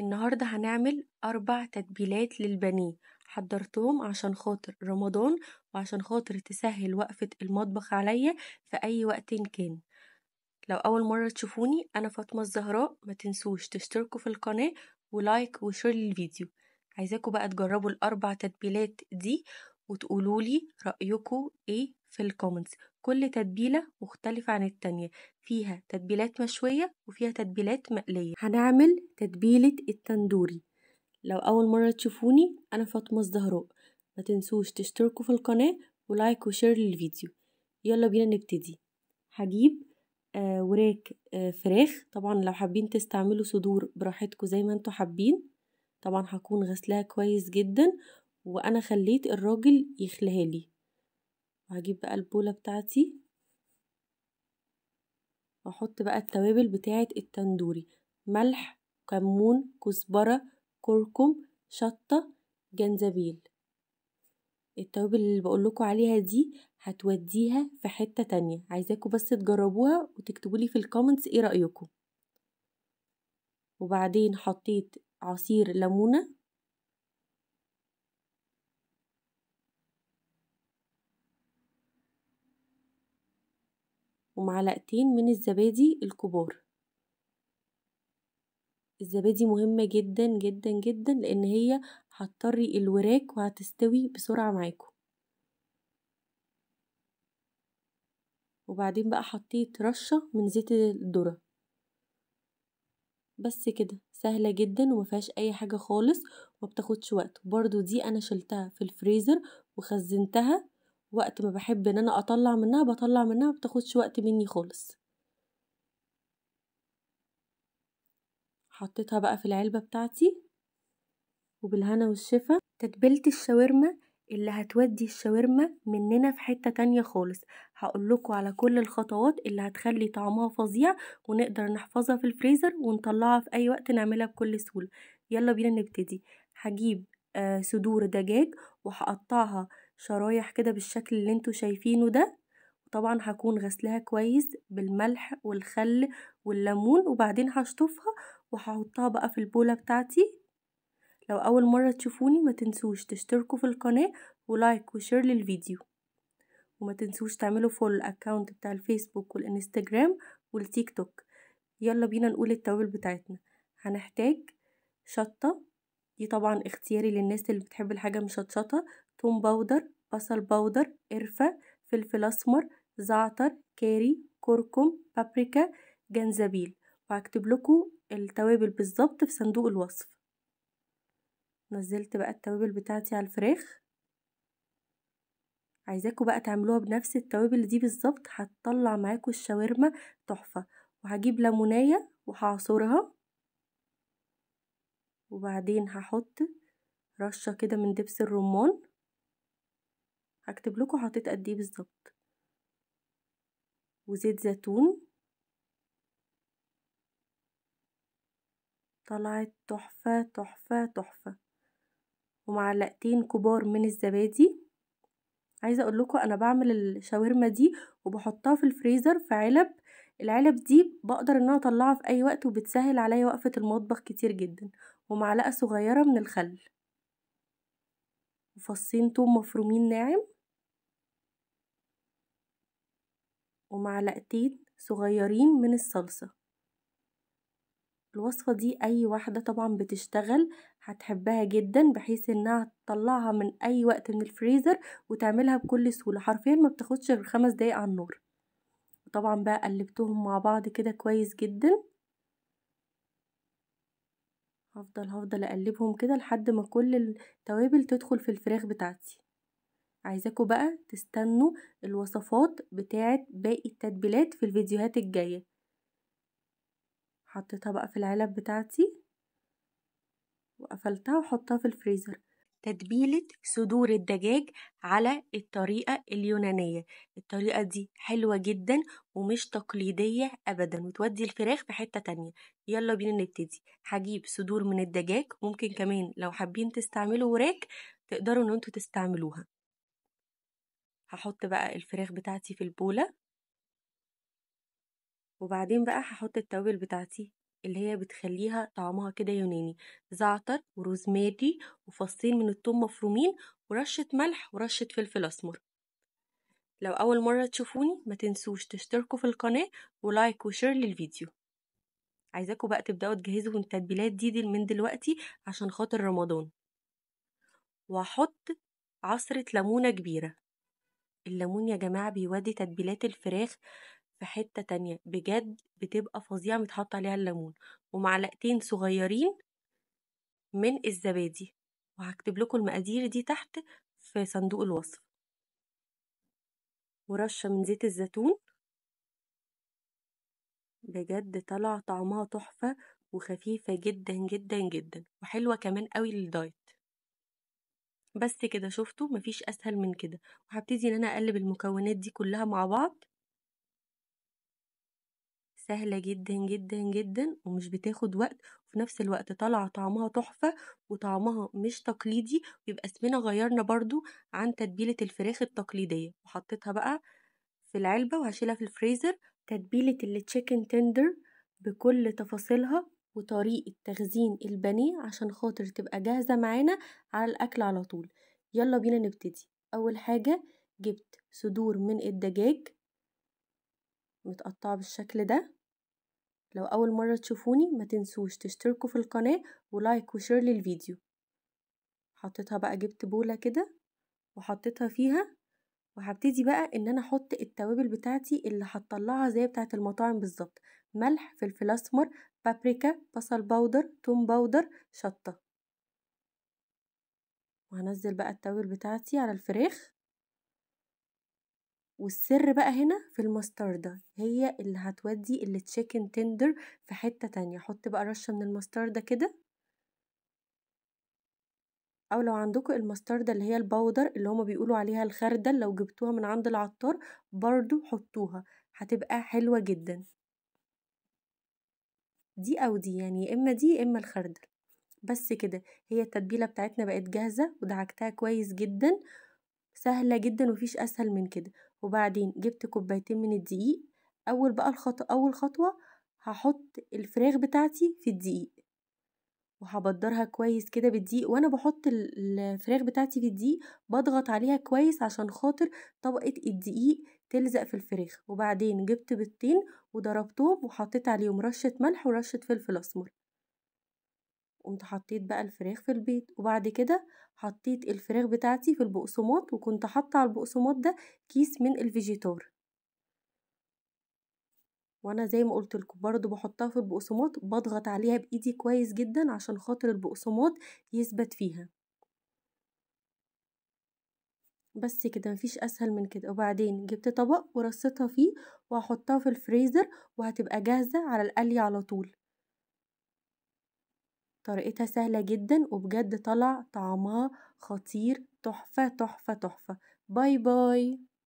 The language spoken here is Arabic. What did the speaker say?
النهاردة هنعمل 4 تتبيلات للبانيه. حضرتهم عشان خاطر رمضان وعشان خاطر تسهل وقفة المطبخ عليا في أي وقت كان. لو أول مرة تشوفوني أنا فاطمة الزهراء، ما تنسوش تشتركوا في القناة ولايك وشير للفيديو. عايزاكم بقى تجربوا ال4 تتبيلات دي وتقولولي رأيكم ايه في الكومنتس. كل تتبيلة مختلفة عن التانية، فيها تتبيلات مشوية وفيها تتبيلات مقلية. هنعمل تتبيلة التندوري. لو أول مرة تشوفوني أنا فاطمة الزهراء، ما تنسوش تشتركوا في القناة ولايك وشير للفيديو. يلا بينا نبتدي. هجيب وراك فراخ. طبعا لو حابين تستعملوا صدور براحتكم زي ما انتوا حابين. طبعا هكون غسلها كويس جدا وانا خليت الراجل يخليها لي. وهجيب بقى البولة بتاعتي واحط بقى التوابل بتاعه التندوري: ملح، كمون، كزبرة، كركم، شطة، جنزبيل. التوابل اللي بقولكوا عليها دي هتوديها في حتة تانية. عايزاكم بس تجربوها وتكتبولي في الكومنتس ايه رأيكم. وبعدين حطيت عصير ليمونة ومعلقتين من الزبادي الكبار. الزبادي مهمة جدا جدا جدا لان هي هتطري الوراك وهتستوي بسرعة معاكم. وبعدين بقى حطيت رشة من زيت الذرة. بس كده، سهلة جدا ومفيهاش اي حاجة خالص ومبتاخدش وقت. برضو دي انا شلتها في الفريزر وخزنتها. وقت ما بحب ان انا اطلع منها بطلع منها، مبتاخدش وقت مني خالص. حطيتها بقى في العلبة بتاعتي وبالهنا والشفا. تتبيلة الشاورما اللي هتودي الشاورما مننا في حتة تانية خالص. هقولكوا على كل الخطوات اللي هتخلي طعمها فظيع ونقدر نحفظها في الفريزر ونطلعها في اي وقت نعملها بكل سهولة. يلا بينا نبتدي. هجيب صدور دجاج وهقطعها شرايح كده بالشكل اللي انتوا شايفينه ده. طبعا هكون غسلها كويس بالملح والخل والليمون وبعدين هشطفها وهحطها بقى في البولة بتاعتي. لو أول مرة تشوفوني ما تنسوش تشتركوا في القناة ولايك وشير للفيديو. وما تنسوش تعملوا فولو الأكاونت بتاع الفيسبوك والإنستجرام والتيك توك. يلا بينا نقول التوابل بتاعتنا. هنحتاج شطة، دي طبعا اختياري للناس اللي بتحب الحاجة مشطشطة. توم باودر، بصل باودر، قرفة، فلفل أسمر، زعتر، كاري، كركم، بابريكا، جنزبيل. وهكتب لكم التوابل بالظبط في صندوق الوصف. نزلت بقى التوابل بتاعتي على الفراخ. عايزاكوا بقى تعملوها بنفس التوابل دي بالظبط، هتطلع معاكوا الشاورما تحفة. وهجيب ليمونية وهعصرها. وبعدين هحط رشة كده من دبس الرمان. هكتب لكم حطيت قد ايه بالظبط. وزيت زيتون. طلعت تحفة تحفة تحفة. ومعلقتين كبار من الزبادي. عايزه اقول لكم انا بعمل الشاورما دي وبحطها في الفريزر في علب. العلب دي بقدر ان انا اطلعها في اي وقت وبتسهل عليا وقفه المطبخ كتير جدا. ومعلقه صغيره من الخل وفصين توم مفرومين ناعم ومعلقتين صغيرين من الصلصه. الوصفه دي اي واحده طبعا بتشتغل هتحبها جدا، بحيث انها تطلعها من اي وقت من الفريزر وتعملها بكل سهوله. حرفيا ما بتاخدش غير 5 دقايق على النار. طبعا بقى قلبتهم مع بعض كده كويس جدا. هفضل اقلبهم كده لحد ما كل التوابل تدخل في الفراخ بتاعتي. عايزاكم بقى تستنوا الوصفات بتاعه باقي التتبيلات في الفيديوهات الجايه. حطيتها بقى في العلب بتاعتي وقفلتها وحطها في الفريزر. تتبيلة صدور الدجاج على الطريقة اليونانية. الطريقة دي حلوة جدا ومش تقليدية أبدا وتودي الفراخ في حتة تانية. يلا بينا نبتدي. هجيب صدور من الدجاج، ممكن كمان لو حابين تستعملوا وراك تقدروا ان انتوا تستعملوها. هحط بقى الفراخ بتاعتي في البولة. وبعدين بقى هحط التوابل بتاعتي: اللي هي بتخليها طعمها كده يوناني، زعتر وروزماري وفصين من الثوم مفرومين ورشة ملح ورشة فلفل اسمر. لو اول مرة تشوفوني ما تنسوش تشتركوا في القناة ولايك وشير للفيديو. عايزاكم بقى تبدأوا تجهزوا التتبيلات دي من دلوقتي عشان خاطر رمضان. وهحط عصرة ليمونة كبيرة. الليمون يا جماعة بيودي تتبيلات الفراخ في حتة تانية، بجد بتبقى فظيعة متحط عليها الليمون. ومعلقتين صغيرين من الزبادي، وهكتب لكم المقادير دي تحت في صندوق الوصف. ورشة من زيت الزيتون، بجد طلع طعمها تحفة وخفيفة جدا جدا جدا وحلوة كمان قوي للدايت. بس كده، شفتوا مفيش اسهل من كده. وهبتدي ان انا اقلب المكونات دي كلها مع بعض. سهلة جدا جدا جدا ومش بتاخد وقت، وفي نفس الوقت طالعة طعمها تحفة وطعمها مش تقليدي، ويبقى اسمنا غيرنا برضو عن تتبيلة الفراخ التقليدية. وحطيتها بقى في العلبة وهشيلها في الفريزر. تتبيلة التشيكن تندر بكل تفاصيلها وطريقة تخزين البانيه عشان خاطر تبقى جاهزة معانا على الأكل على طول. يلا بينا نبتدي. أول حاجة جبت صدور من الدجاج متقطعة بالشكل ده. لو أول مرة تشوفوني ما تنسوش تشتركوا في القناة ولايك وشير للفيديو. حطيتها بقى، جبت بولة كده وحطيتها فيها، وهبتدي بقى ان انا احط التوابل بتاعتي اللي هتطلعها زي بتاعت المطاعم بالظبط: ملح، فلفل اسمر، بابريكا، بصل باودر، توم باودر، شطة. وهنزل بقى التوابل بتاعتي على الفراخ. والسر بقى هنا في المستردة، هي اللي هتودي التشيكن تندر في حتة تانية. حط بقى رشة من المستردة كده، او لو عندكم المستردة اللي هي البودر اللي هما بيقولوا عليها الخردل، لو جبتوها من عند العطار برضو حطوها، هتبقى حلوة جدا. دي او دي يعني، يا اما دي يا اما الخردل. بس كده، هي التتبيلة بتاعتنا بقت جاهزة ودعكتها كويس جدا. سهلة جدا ومفيش اسهل من كده. وبعدين جبت كوبايتين من الدقيق. اول خطوة هحط الفراخ بتاعتي في الدقيق، وهبدرها كويس كده بالدقيق. وانا بحط الفراخ بتاعتي في الدقيق بضغط عليها كويس عشان خاطر طبقة الدقيق تلزق في الفراخ. وبعدين جبت بيضتين وضربتهم وحطيت عليهم رشة ملح ورشة فلفل اسمر. قمت حطيت بقى الفراخ في البيض، وبعد كده حطيت الفراخ بتاعتي في البقسماط، وكنت حاطه على البقسماط ده كيس من الفيجيتار. وانا زي ما قلت لكم برضو بحطها في البقسماط، بضغط عليها بايدي كويس جدا عشان خاطر البقسماط يثبت فيها. بس كده، مفيش اسهل من كده. وبعدين جبت طبق ورصيتها فيه وهحطها في الفريزر، وهتبقى جاهزة على القلي على طول. طريقتها سهلة جدا وبجد طلع طعمها خطير، تحفة تحفة تحفة. باي باي.